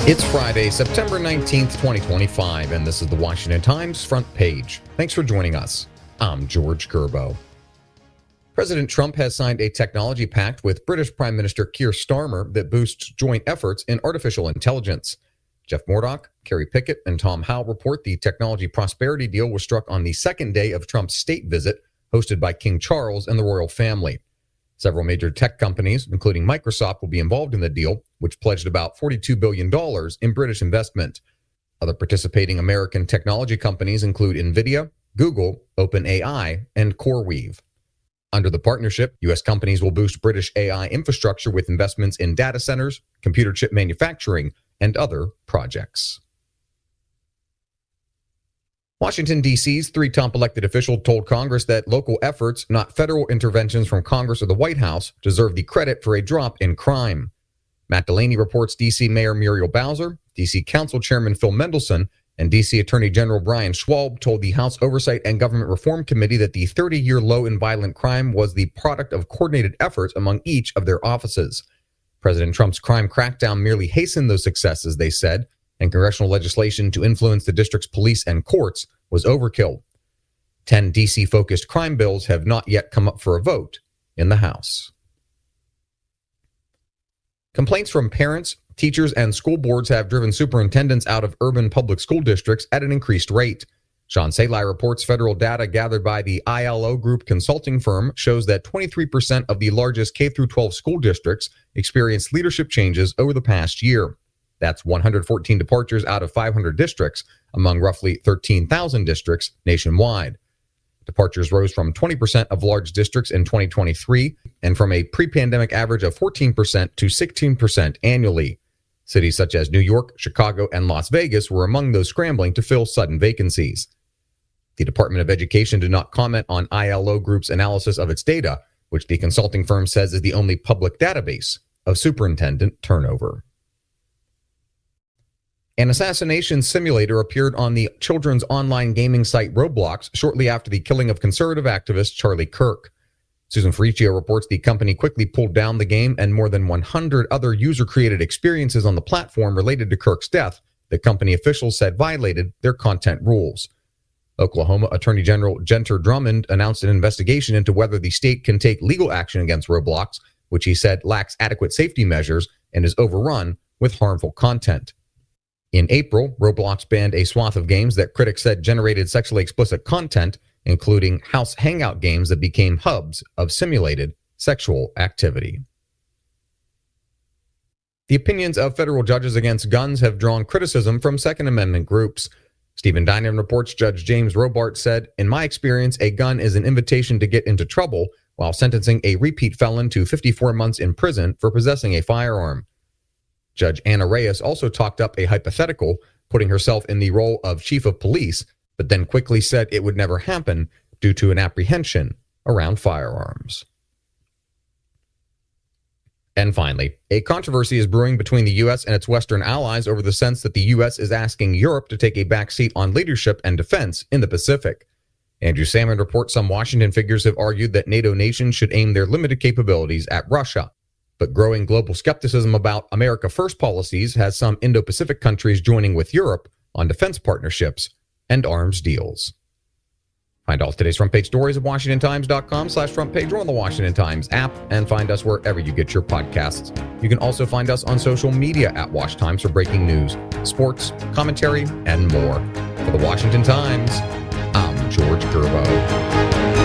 It's Friday, September 19th, 2025, and this is the Washington Times front page. Thanks for joining us. I'm George Gerbo. President Trump has signed a technology pact with British Prime Minister Keir Starmer that boosts joint efforts in artificial intelligence. Jeff Murdoch, Kerry Pickett, and Tom Howell report the technology prosperity deal was struck on the second day of Trump's state visit, hosted by King Charles and the royal family. Several major tech companies, including Microsoft, will be involved in the deal, which pledged about $42 billion in British investment. Other participating American technology companies include NVIDIA, Google, OpenAI, and CoreWeave. Under the partnership, U.S. companies will boost British AI infrastructure with investments in data centers, computer chip manufacturing, and other projects. Washington, D.C.'s three top elected officials told Congress that local efforts, not federal interventions from Congress or the White House, deserve the credit for a drop in crime. Matt Delaney reports D.C. Mayor Muriel Bowser, D.C. Council Chairman Phil Mendelson, and D.C. Attorney General Brian Schwab told the House Oversight and Government Reform Committee that the 30-year low in violent crime was the product of coordinated efforts among each of their offices. President Trump's crime crackdown merely hastened those successes, they said, and congressional legislation to influence the district's police and courts was overkill. 10 D.C.-focused crime bills have not yet come up for a vote in the House. Complaints from parents, teachers, and school boards have driven superintendents out of urban public school districts at an increased rate. Sean Salai reports federal data gathered by the ILO Group consulting firm shows that 23% of the largest K-12 school districts experienced leadership changes over the past year. That's 114 departures out of 500 districts among roughly 13,000 districts nationwide. Departures rose from 20% of large districts in 2023 and from a pre-pandemic average of 14% to 16% annually. Cities such as New York, Chicago, and Las Vegas were among those scrambling to fill sudden vacancies. The Department of Education did not comment on ILO Group's analysis of its data, which the consulting firm says is the only public database of superintendent turnover. An assassination simulator appeared on the children's online gaming site Roblox shortly after the killing of conservative activist Charlie Kirk. Susan Ferricchio reports the company quickly pulled down the game and more than 100 other user-created experiences on the platform related to Kirk's death that company officials said violated their content rules. Oklahoma Attorney General Genter Drummond announced an investigation into whether the state can take legal action against Roblox, which he said lacks adequate safety measures and is overrun with harmful content. In April, Roblox banned a swath of games that critics said generated sexually explicit content, including house hangout games that became hubs of simulated sexual activity. The opinions of federal judges against guns have drawn criticism from Second Amendment groups. Stephen Dinan reports Judge James Robart said, "In my experience, a gun is an invitation to get into trouble while sentencing a repeat felon to 54 months in prison for possessing a firearm." Judge Anna Reyes also talked up a hypothetical, putting herself in the role of chief of police, but then quickly said it would never happen due to an apprehension around firearms. And finally, a controversy is brewing between the U.S. and its Western allies over the sense that the U.S. is asking Europe to take a backseat on leadership and defense in the Pacific. Andrew Salmon reports some Washington figures have argued that NATO nations should aim their limited capabilities at Russia. But growing global skepticism about America First policies has some Indo-Pacific countries joining with Europe on defense partnerships and arms deals. Find all of today's front page stories at WashingtonTimes.com/front page or on the Washington Times app, and find us wherever you get your podcasts. You can also find us on social media at Wash Times for breaking news, sports, commentary, and more. For the Washington Times, I'm George Gerbo.